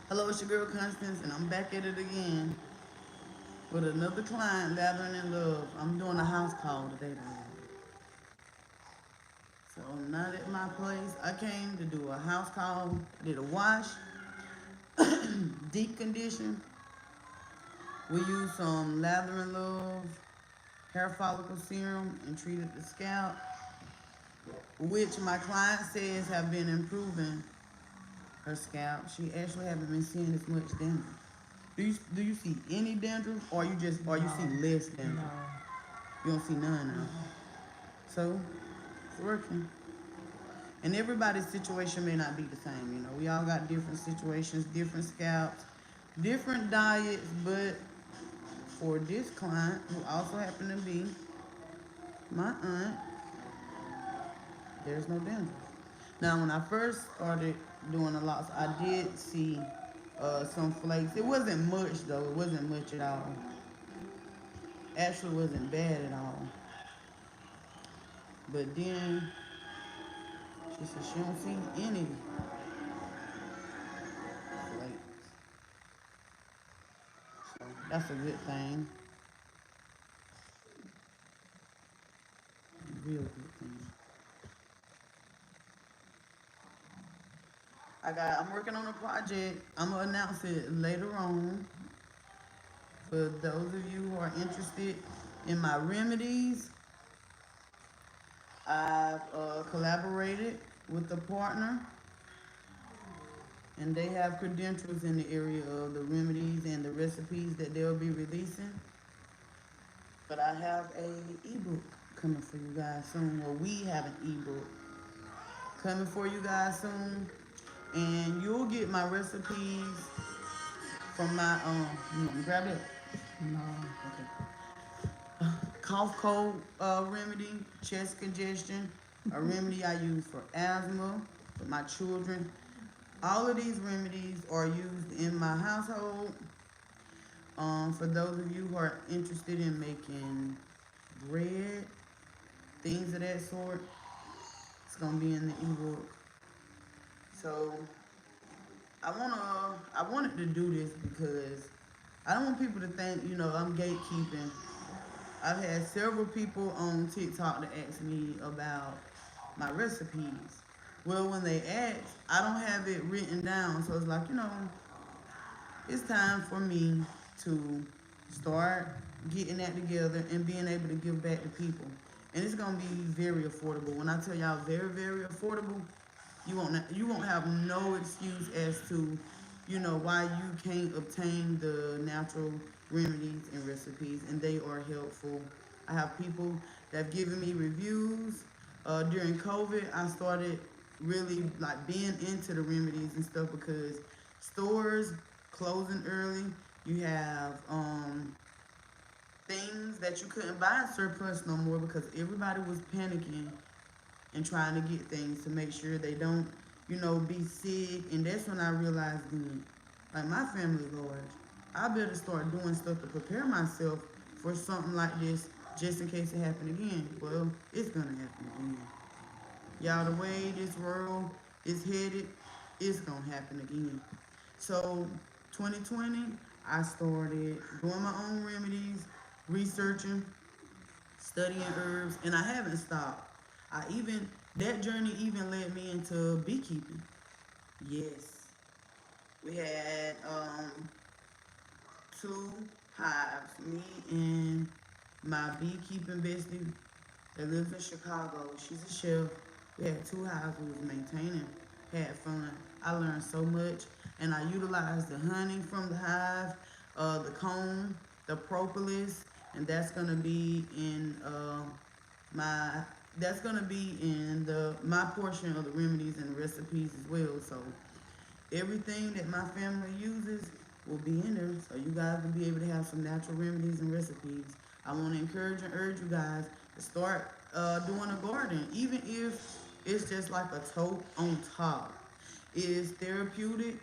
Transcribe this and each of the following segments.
Hello, it's your girl Constance, and I'm back at it again with another client, Lathering in Love. I'm doing a house call today, though. So I'm not at my place. I came to do a house call. I did a wash, deep condition. We used some Lather in Love hair follicle serum and treated the scalp, which my client says have been improving her scalp. She actually haven't been seeing as much dandruff. Do you see any dandruff, or you see less dandruff? You don't see none now. So it's working. And everybody's situation may not be the same. We all got different situations, different scalps, different diets. But for this client, who also happened to be my aunt, there's no dandruff. Now, when I first started doing the locks, I did see some flakes. It wasn't much though. It wasn't much at all. Actually, wasn't bad at all. But then she said she don't see any flakes. So that's a good thing. Real good thing. I'm working on a project. I'm gonna announce it later on. For those of you who are interested in my remedies, I've collaborated with a partner, and they have credentials in the area of the remedies and the recipes that they'll be releasing. But I have a ebook coming for you guys soon. Well, we have an ebook coming for you guys soon, and you'll get my recipes from my You want me to grab it? No. Okay. Cough cold remedy, chest congestion, a remedy I use for asthma for my children. All of these remedies are used in my household. For those of you who are interested in making bread, things of that sort, it's gonna be in the ebook. So I wanted to do this because I don't want people to think, I'm gatekeeping. I've had several people on TikTok to ask me about my recipes. Well, when they ask, I don't have it written down. So it's like, it's time for me to start getting that together and being able to give back to people. And it's gonna be very affordable. When I tell y'all very, very affordable, you won't have no excuse as to, why you can't obtain the natural remedies and recipes, and they are helpful. I have people that have given me reviews. During COVID, I started really like being into the remedies and stuff because stores closing early. You have things that you couldn't buy surplus no more because everybody was panicking and trying to get things to make sure they don't, be sick. And that's when I realized then, like my family large, I better start doing stuff to prepare myself for something like this just in case it happen again. Well, it's gonna happen again. Y'all, the way this world is headed, it's gonna happen again. So 2020, I started doing my own remedies, researching, studying herbs, and I haven't stopped. That journey even led me into beekeeping. Yes, we had two hives, me and my beekeeping bestie that lives in Chicago. She's a chef. We had two hives we was maintaining, had fun. I learned so much, and I utilized the honey from the hive, the comb, the propolis, and my that's gonna be in the my portion of the remedies and the recipes as well. So everything that my family uses will be in there, so you guys will be able to have some natural remedies and recipes. I want to encourage and urge you guys to start doing a garden, even if it's just like a tote on top. It's therapeutic,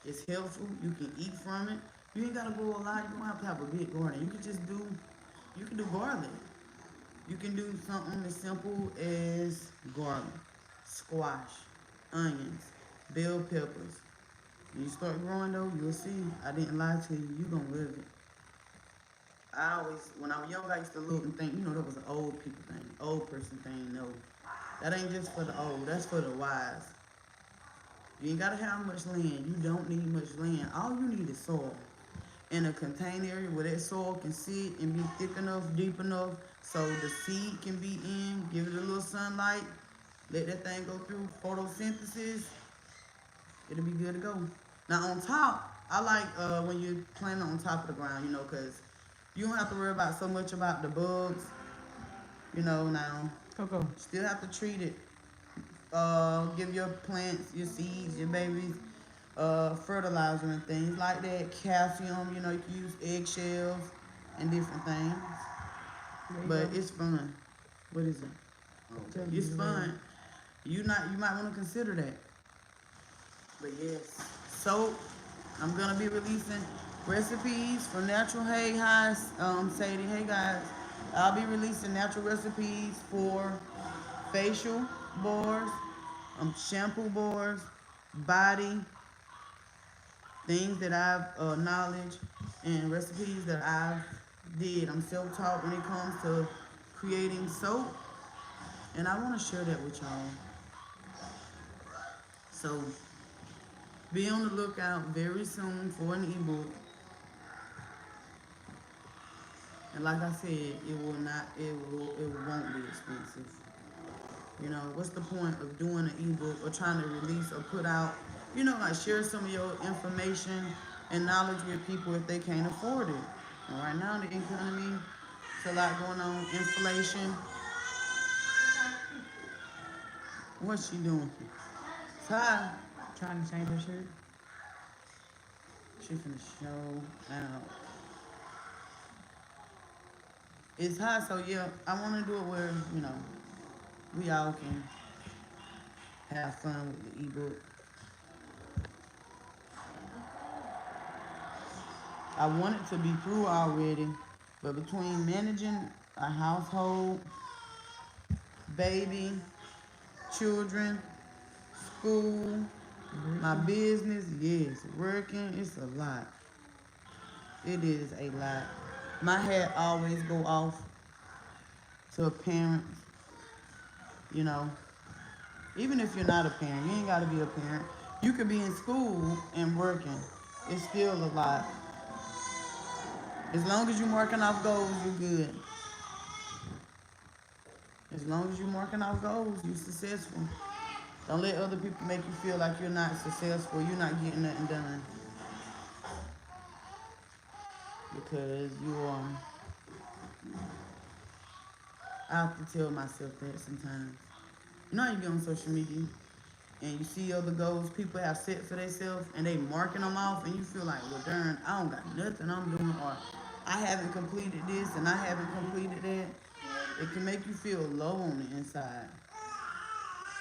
it's helpful, you can eat from it. You ain't gotta grow a lot, you don't have to have a big garden. You can do garlic. You can do something as simple as garlic, squash, onions, bell peppers. When you start growing though, you'll see. I didn't lie to you. You gonna live it. I always, when I was young, I used to look and think, that was an old people thing, old person thing. No, that ain't just for the old. That's for the wise. You ain't gotta have much land. You don't need much land. All you need is soil in a contained area where that soil can sit and be thick enough, deep enough, so the seed can be in. Give it a little sunlight. Let that thing go through photosynthesis. It'll be good to go. Now on top, I like when you're planting on top of the ground, because you don't have to worry about so much about the bugs, now. Coco. Still have to treat it. Give your plants, your seeds, your babies, fertilizer and things like that. Calcium, you can use eggshells and different things. But it's fun. What is it? Okay. It's fun. You might want to consider that. But yes. So I'm gonna be releasing recipes for natural. Hey guys, Sadie. Hey guys, I'll be releasing natural recipes for facial bores, shampoo bores, body things that I've knowledge and recipes that I've did. I'm self-taught when it comes to creating soap, and I want to share that with y'all. So be on the lookout very soon for an ebook. And like I said, it won't be expensive. What's the point of doing an ebook or trying to release or put out, like share some of your information and knowledge with people if they can't afford it. And right now, the economy, it's a lot going on, inflation. What's she doing? Ty, Trying to change her shirt. she finna show out. It's hot, so yeah, I want to do it where, we all can have fun with the ebook. I want it to be through already, but between managing a household, baby, children, school, my business, yes, working, it's a lot. It is a lot. My hat always go off to parents, you know. Even if you're not a parent, you ain't gotta be a parent. You could be in school and working. It's still a lot. As long as you're marking off goals, you're good. As long as you're marking off goals, you're successful. Don't let other people make you feel like you're not successful, you're not getting nothing done. Because I have to tell myself that sometimes. You know how you get on social media and you see other goals people have set for themselves and they marking them off and you feel like, well, darn, I don't got nothing I'm doing, or I haven't completed this and I haven't completed that. It can make you feel low on the inside.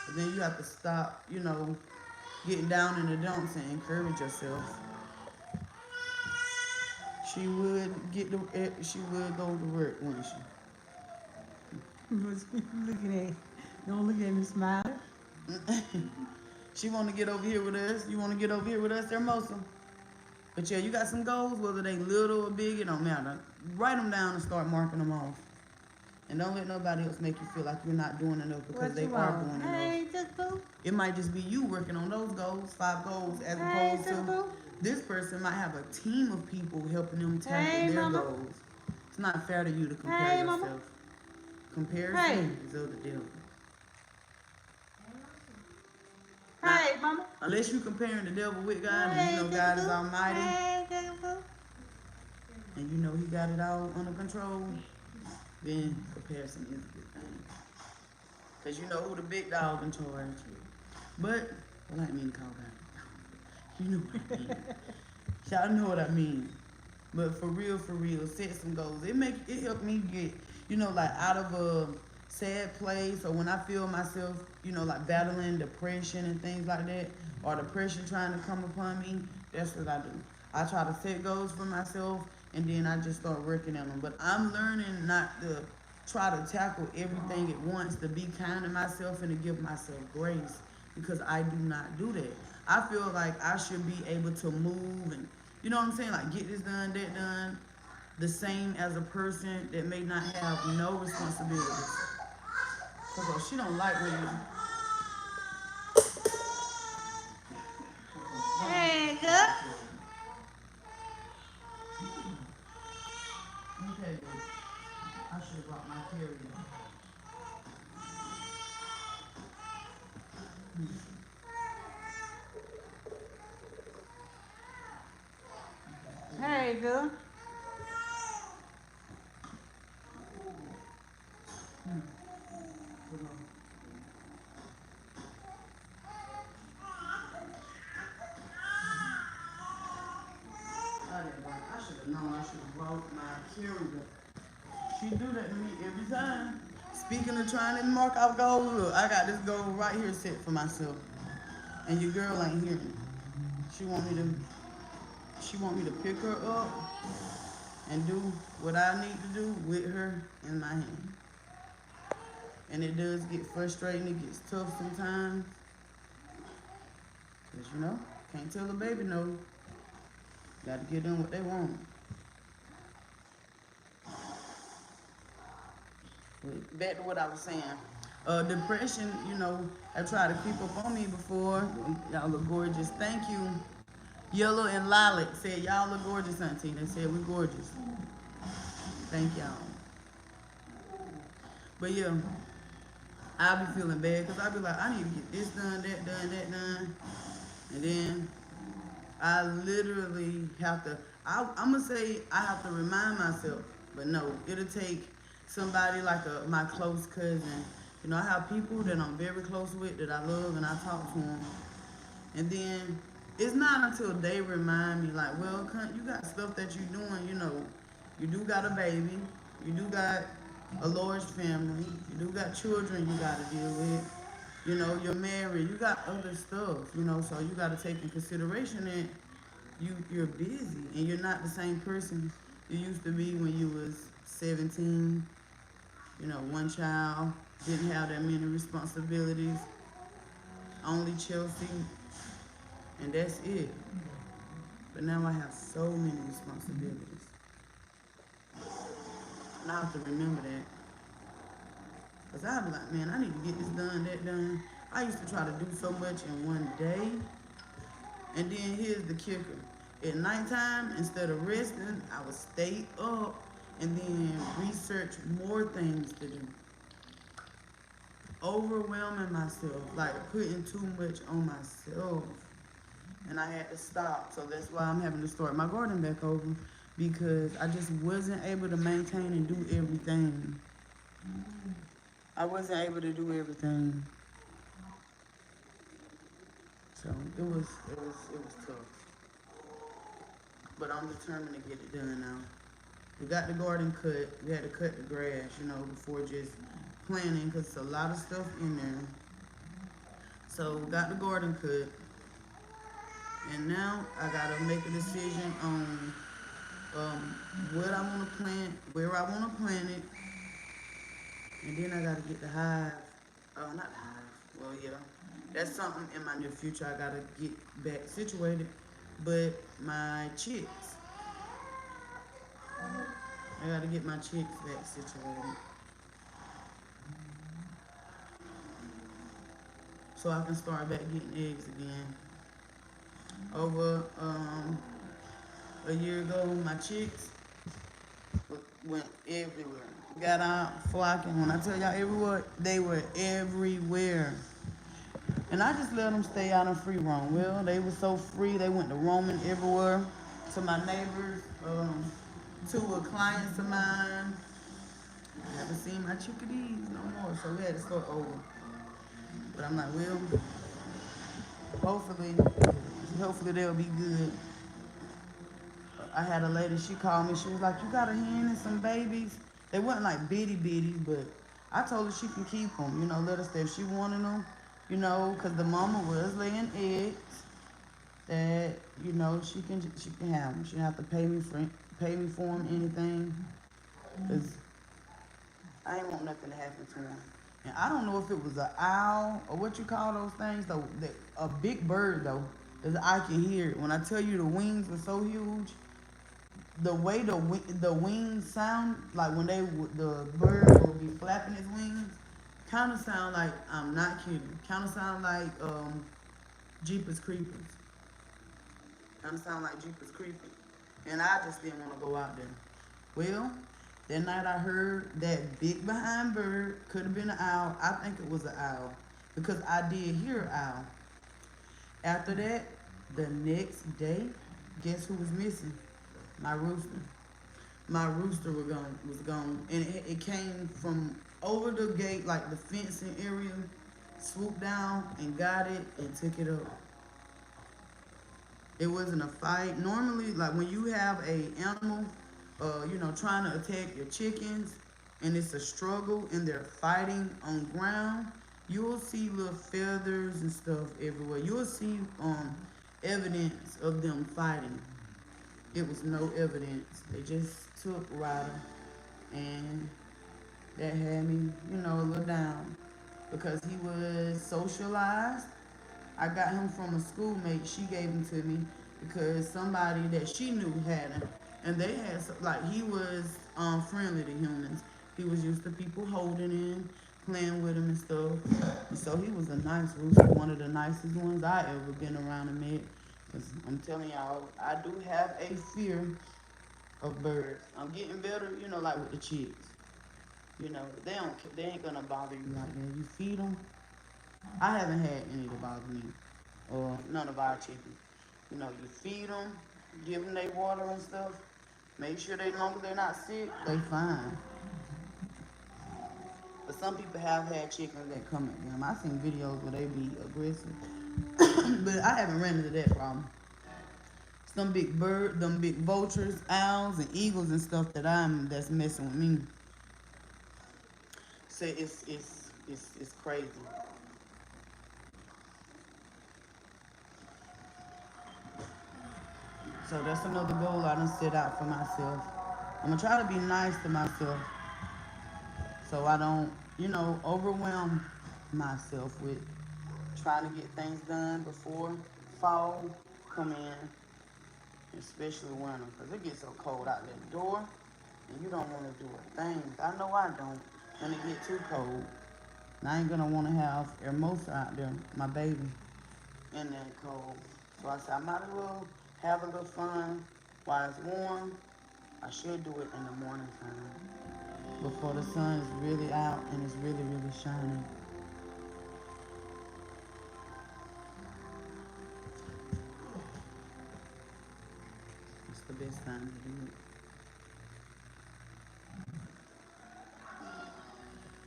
But then you have to stop, getting down in the dumps and encourage yourself. She would she would go to work, wouldn't she? Looking at, don't look at me smiling. She want to get over here with us. You want to get over here with us, Hermosa? But yeah, you got some goals, whether they little or big, it don't matter. Write them down and start marking them off. And don't let nobody else make you feel like you're not doing enough because they are doing enough. Hey, just boo. It might just be you working on those goals, 5 goals, as opposed to this person might have a team of people helping them tackle their goals. It's not fair to you to compare yourself. Mama. Comparison is of the devil. Hey, mama. Unless you comparing the devil with God and you know God is almighty and you know he got it all under control, then comparison is a good thing. Because you know who the big dog in charge. But, well, I didn't mean to call God. You know what I mean. Y'all know what I mean. But for real, set some goals. It helped me get, like out of a sad place, or when I feel myself, like battling depression and things like that, or depression trying to come upon me, that's what I do. I try to set goals for myself, and then I just start working on them. But I'm learning not to try to tackle everything at once, to be kind to myself and to give myself grace, because I do not do that. I feel like I should be able to move and, you know what I'm saying, like get this done, that done, the same as a person that may not have no responsibilities. Cause she don't like when you. Hey, good. Okay, I should have brought my carrier. Hey, good. I should have known I should have brought my carrier. She do that to me every time. Speaking of trying to mark out goals, look, I got this goal right here set for myself. And your girl ain't hearing me. She want me to she want me to pick her up and do what I need to do with her in my hand. And it does get frustrating, it gets tough sometimes. Cause you know, can't tell a baby no. Gotta give them what they want. Back to what I was saying. Depression, you know, I tried to creep up on me before. Y'all look gorgeous. Thank you. Yellow and Lilac said, y'all look gorgeous, auntie. They said we gorgeous. Thank y'all. But yeah, I be feeling bad because I be like, I need to get this done, that done, that done. And then I literally have to, I'm going to say I have to remind myself. But no, it'll take somebody like my close cousin. You know, I have people that I'm very close with that I love and I talk to them. And then it's not until they remind me, like, well, you got stuff that you're doing, you know. You do got a baby. You do got a large family. You do got children you got to deal with. You know, you're married. You got other stuff, you know, so you got to take in consideration that you're busy and you're not the same person you used to be when you was 17, you know, one child, didn't have that many responsibilities, only Chelsea, and that's it. But now I have so many responsibilities. And I have to remember that. Because I'll be like, man, I need to get this done, that done. I used to try to do so much in one day. And then here's the kicker. At nighttime, instead of resting, I would stay up and then research more things to do. Overwhelming myself, like putting too much on myself. And I had to stop. So that's why I'm having to start my garden back over because I just wasn't able to maintain and do everything. I wasn't able to do everything. So it was tough. But I'm determined to get it done now. We got the garden cut. We had to cut the grass, you know, before just planting because it's a lot of stuff in there. So we got the garden cut. And now I gotta make a decision on what I want to plant, where I want to plant it, and then I gotta get the hive. Oh, not the hive. Well, yeah, that's something in my near future. I gotta get back situated. But my chicks, I gotta get my chicks back situated so I can start back getting eggs again. Over a year ago, my chicks went everywhere. Got out flocking. When I tell y'all everywhere, they were everywhere. And I just let them stay out and free roam. Well, they were so free, they went to roaming everywhere. To my neighbors, to a clients of mine. I haven't seen my chickadees no more, so we had to start over. But I'm like, well, hopefully, hopefully they'll be good. I had a lady, she called me, she was like, you got a hen and some babies? They wasn't like bitty bitties, but I told her she can keep them, you know, let her stay if she wanted them, you know, because the mama was laying eggs that, you know, she can have them. She don't have to pay me for them, anything, because I ain't want nothing to happen to them. And I don't know if it was an owl or what you call those things, though, a big bird, though. Cause I can hear it. When I tell you the wings are so huge, the way the wings sound, like when the bird will be flapping his wings, kind of sound like, I'm not kidding. Kind of sound like Jeepers Creepers. Kind of sound like Jeepers Creepers. And I just didn't want to go out there. Well, that night I heard that big behind bird, could have been an owl. I think it was an owl because I did hear an owl. After that, the next day, guess who was missing? My rooster. My rooster was gone, and it came from over the gate, like the fencing area, swooped down and got it and took it up. It wasn't a fight. Normally, like when you have a animal, trying to attack your chickens, and it's a struggle and they're fighting on ground, you will see little feathers and stuff everywhere. You will see evidence of them fighting. It was no evidence. They just took Ryder, and that had me, a little down because he was socialized. I got him from a schoolmate. She gave him to me because somebody that she knew had him, and they had like he was friendly to humans. He was used to people holding him, playing with him and stuff. And so he was a nice rooster, one of the nicest ones I ever been around and met. Cause I'm telling y'all, I do have a fear of birds. I'm getting better, like with the chicks. They ain't gonna bother you like that. You feed them. I haven't had any to bother me, or none of our chickens. You feed them, give them their water and stuff. Make sure they, long as they're not sick, they fine. But some people have had chickens that come at them. I've seen videos where they be aggressive, but I haven't ran into that problem. Some big bird, them big vultures, owls, and eagles and stuff that's messing with me. So it's crazy. So that's another goal I done set out for myself. I'm gonna try to be nice to myself so I don't, overwhelm myself with trying to get things done before fall come in, especially winter, because it gets so cold out that door, and you don't want to do a thing. I know I don't when it get too cold. And I ain't gonna want to have Hermosa out there, my baby, in that cold. So I said I might as well have a little fun while it's warm. I should do it in the morning time before the sun is really out and it's really, really shining. It's the best time to do it.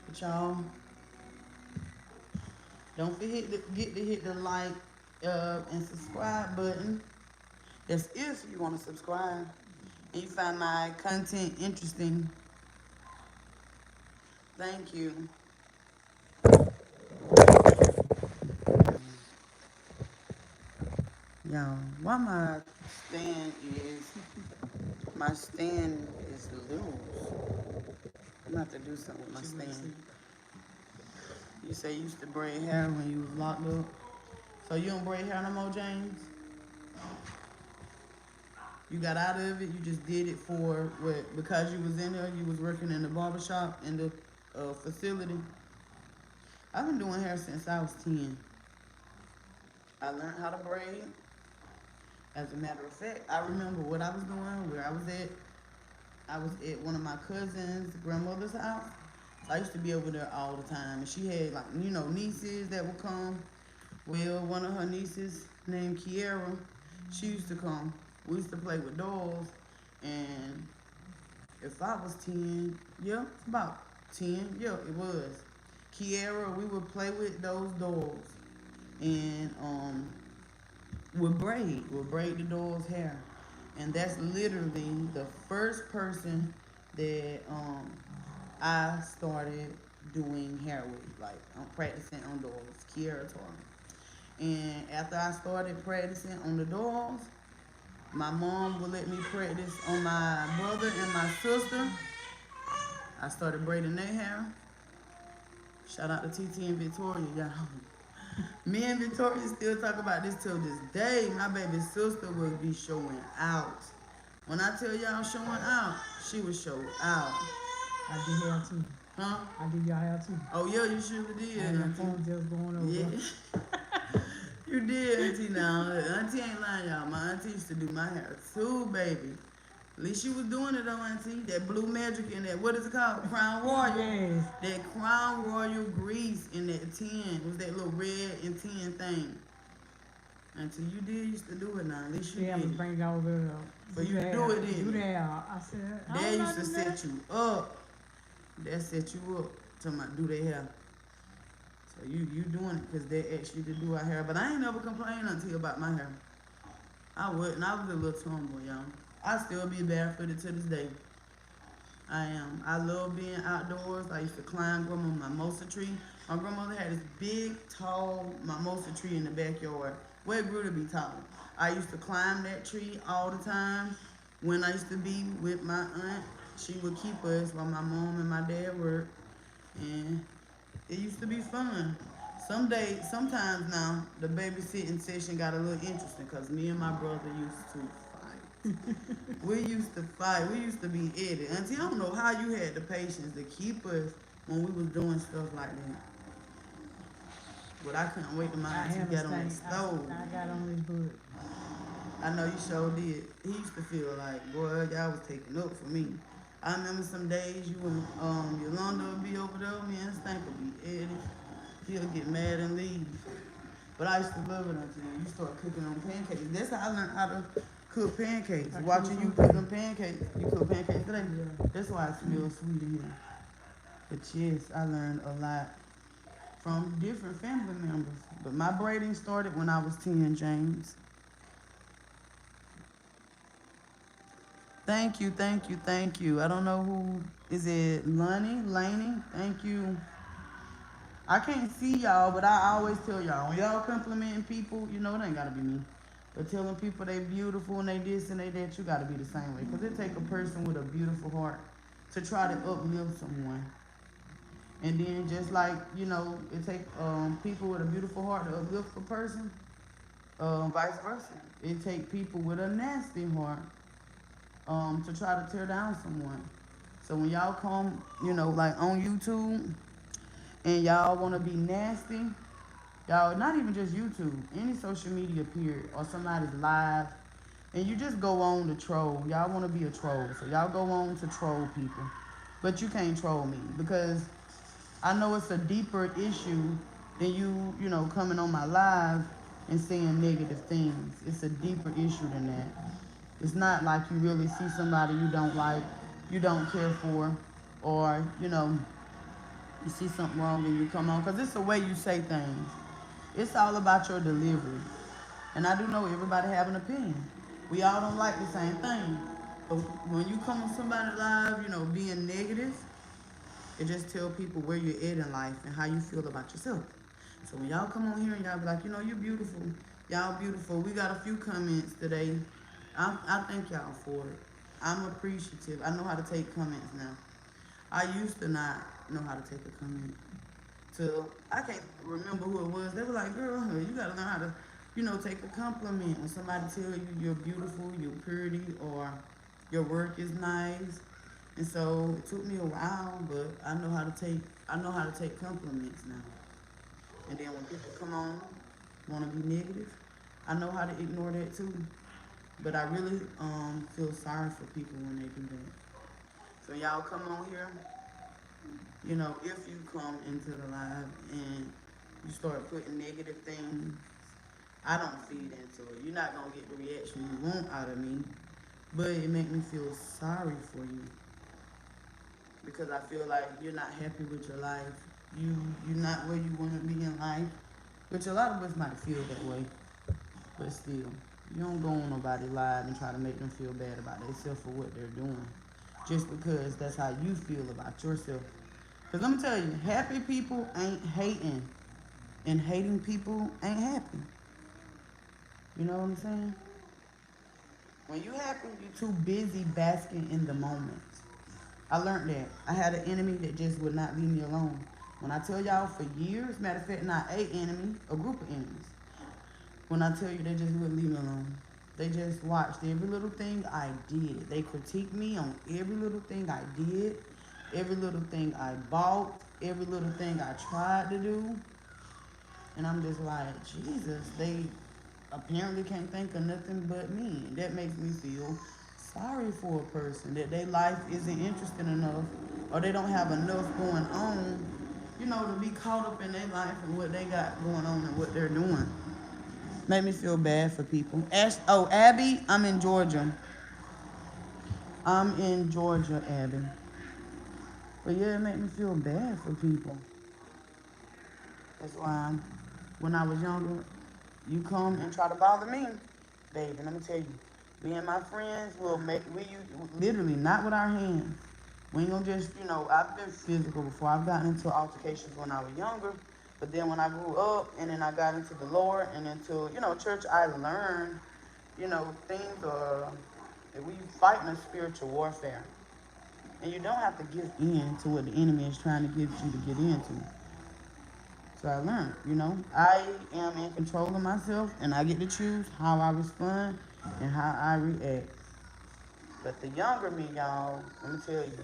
But y'all, don't forget to hit the like and subscribe button. That's if you want to subscribe and you find my content interesting. Thank you. Y'all, why stand is my stand is loose. I'm gonna have to do something with my stand. You say you used to braid hair when you was locked up. So you don't braid hair no more, James? You got out of it. You just did it for what? Because you was in there. You was working in the barbershop in the facility. I've been doing hair since I was 10. I learned how to braid. As a matter of fact, I remember what I was doing, where I was at. I was at one of my cousin's grandmother's house. I used to be over there all the time, and she had like nieces that would come. Well, one of her nieces named Kiera, she used to come. We used to play with dolls, and if I was 10, yeah, about 10, yeah, it was. Kiera, we would play with those dolls, and would braid the doll's hair. And that's literally the first person that I started doing hair with, like I'm practicing on dolls. Kiera taught me. And after I started practicing on the dolls, my mom would let me practice on my brother and my sister. I started braiding their hair. Shout out to TT and Victoria, y'all. Me and Victoria still talk about this till this day. My baby sister would be showing out. When I tell y'all showing out, she would show out. I did hair too. Huh? I did y'all hair too. Oh yeah, you surely did, And your Auntie. phone just going over. Yeah. You did, Auntie. Now, Auntie ain't lying, y'all. My auntie used to do my hair too, baby. At least she was doing it though, Auntie. That blue magic and that, what is it called? Crown Royal. Yes. That Crown Royal grease in that tin. Was that little red and tin thing. Auntie, you did used to do it now. At least you Yeah, I was did. bringing all over For you to do it, didn't do you? the hair. I said, I Dad don't know used to do that. set you up. That set you up. Talking about do their hair. So you doing it because they asked you to do our hair. But I ain't never complained until about my hair. I wouldn't. I was a little tomboy, y'all. I still be barefooted to this day. I am. I love being outdoors. I used to climb grandma mimosa tree. My grandmother had this big, tall mimosa tree in the backyard. Where it grew to be tall. I used to climb that tree all the time. When I used to be with my aunt, she would keep us while my mom and my dad worked. And it used to be fun. Some days, sometimes now, the babysitting session got a little interesting because me and my brother used to fight. We used to fight. We used to be idiot. Auntie, I don't know how you had the patience to keep us when we was doing stuff like that. But I couldn't wait till my I auntie am got on that stank. stove. I got on his butt. I know you sure did. He used to feel like, boy, y'all was taking up for me. I remember some days you and Yolanda would be over there, me and Stank would be Eddie. He'll get mad and leave. But I used to love it until you start cooking on pancakes. That's how I learned how to cook pancakes. I Watching cook you some cook them pancakes. You cook pancakes today? Yeah. That's why it smells sweet in here. But yes, I learned a lot from different family members. But my braiding started when I was 10, James. Thank you, thank you, thank you. I don't know who is it, Lonnie, Laney? Thank you. I can't see y'all, but I always tell y'all when y'all complimenting people, you know it ain't gotta be me. But telling people they beautiful and they this and they that, you gotta be the same way. Cause it take a person with a beautiful heart to try to uplift someone. And then just like, you know, it take people with a beautiful heart to uplift a person, vice versa. It take people with a nasty heart to try to tear down someone. So when y'all come, you know, like on YouTube and y'all wanna be nasty, y'all, not even just YouTube, any social media period or somebody's live, and you just go on to troll. Y'all wanna be a troll. So y'all go on to troll people. But you can't troll me because I know it's a deeper issue than you know, coming on my live and saying negative things. It's a deeper issue than that. It's not like you really see somebody you don't like, you don't care for, or, you know, you see something wrong and you come on. Because it's the way you say things. It's all about your delivery. And I do know everybody have an opinion. We all don't like the same thing. But when you come on somebody live, you know, being negative, it just tell people where you're at in life and how you feel about yourself. So when y'all come on here and y'all be like, you know, you're beautiful. Y'all beautiful. We got a few comments today. I thank y'all for it. I'm appreciative. I know how to take comments now. I used to not know how to take a comment. Till I can't remember who it was. They were like, girl, you gotta learn how to, you know, take a compliment. When somebody tell you you're beautiful, you're pretty, or your work is nice. And so it took me a while, but I know how to take compliments now. And then when people come on, wanna be negative, I know how to ignore that too. But I really feel sorry for people when they do that. So y'all come on here, you know, if you come into the live and you start putting negative things, I don't feed into it. You're not gonna get the reaction you want out of me, but it make me feel sorry for you because I feel like you're not happy with your life. You're not where you want to be in life, which a lot of us might feel that way, but still, you don't go on nobody live and try to make them feel bad about themselves for what they're doing, just because that's how you feel about yourself. Cause let me tell you, happy people ain't hating, and hating people ain't happy. You know what I'm saying? When you happy, you too busy basking in the moment. I learned that. I had an enemy that just would not leave me alone. When I tell y'all for years, matter of fact, not a enemy, a group of enemies. When I tell you they just wouldn't leave me alone. They just watched every little thing I did. They critiqued me on every little thing I did, every little thing I bought, every little thing I tried to do. And I'm just like, Jesus, they apparently can't think of nothing but me. That makes me feel sorry for a person that their life isn't interesting enough or they don't have enough going on, to be caught up in their life and what they got going on and what they're doing. Made me feel bad for people. Abby, I'm in Georgia. I'm in Georgia, Abby. But yeah, it made me feel bad for people. That's why when I was younger, you come and try to bother me, baby. Let me tell you, me and my friends will make you literally not with our hands. We ain't gonna just, I've been physical before. I've gotten into altercations when I was younger, but then when I grew up and then I got into the Lord and into, church, I learned, things are we fighting a spiritual warfare, and you don't have to give in to what the enemy is trying to get you to get into. So I learned, I am in control of myself and I get to choose how I respond and how I react. But the younger me, y'all, let me tell you,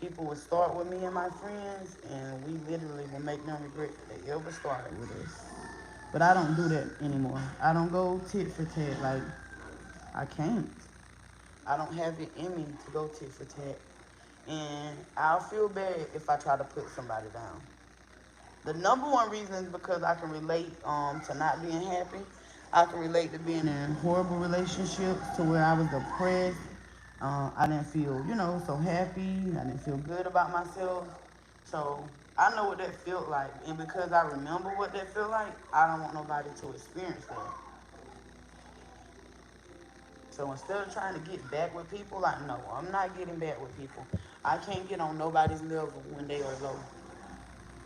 people would start with me and my friends and we literally will make them regret that they ever started with us. But I don't do that anymore. I don't go tit for tat. Like, I can't. I don't have it in me to go tit for tat. And I'll feel bad if I try to put somebody down. The number one reason is because I can relate to not being happy. I can relate to being in horrible relationships to where I was depressed. I didn't feel, so happy. I didn't feel good about myself. So I know what that felt like. And because I remember what that felt like, I don't want nobody to experience that. So instead of trying to get back with people, like, no, I'm not getting back with people. I can't get on nobody's level when they are low.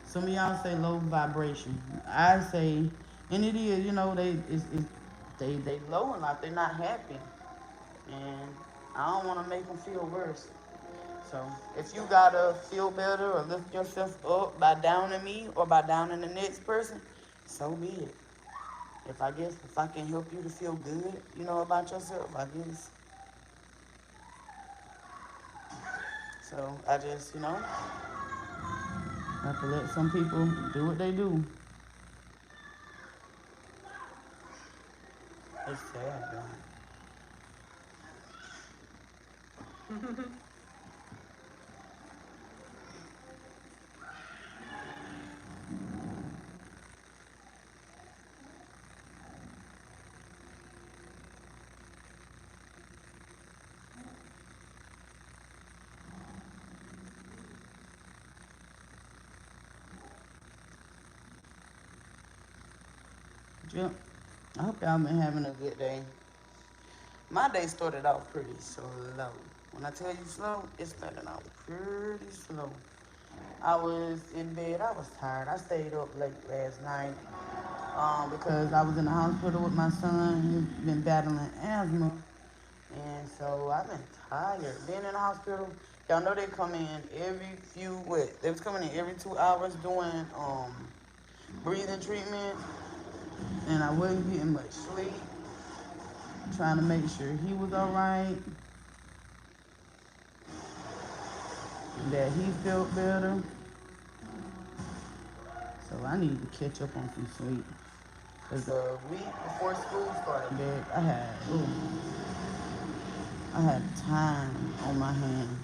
Some of y'all say low vibration. I say, and it is, they low in life. They're not happy, and I don't want to make them feel worse. So if you gotta feel better or lift yourself up by downing me or by downing the next person, so be it. If I can help you to feel good, about yourself, I guess. So I just, have to let some people do what they do. It's sad, though. Yep. I hope y'all been having a good day. My day started off pretty slow. When I tell you slow, it started off pretty slow. I was in bed. I was tired. I stayed up late last night because I was in the hospital with my son. He's been battling asthma. And so I've been tired. Being in the hospital, y'all know they come in every they was coming in every 2 hours doing breathing treatment. And I wasn't getting much sleep. Trying to make sure he was all right, that he felt better. So I need to catch up on some sleep. Because the week before school started, babe, I had time on my hands.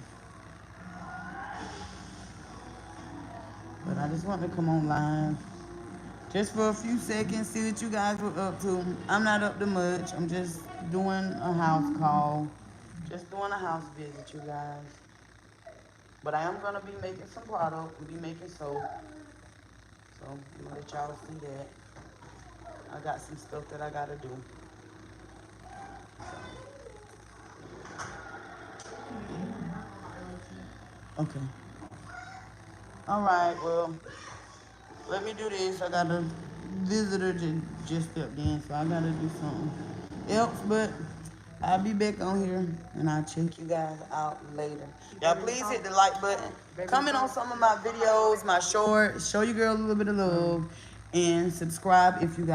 But I just wanted to come on live just for a few seconds, see what you guys were up to. I'm not up to much. I'm just doing a house call, just doing a house visit, you guys. But I am going to be making some product and be making soap. So I'm going to let y'all see that. I got some stuff that I got to do. Okay. All right, well, let me do this. I got a visitor just stepped in, so I got to do something else. But I'll be back on here and I'll check you guys out later. Y'all please hit the like button. Comment on some of my videos, my shorts. Show your girl a little bit of love. And subscribe if you guys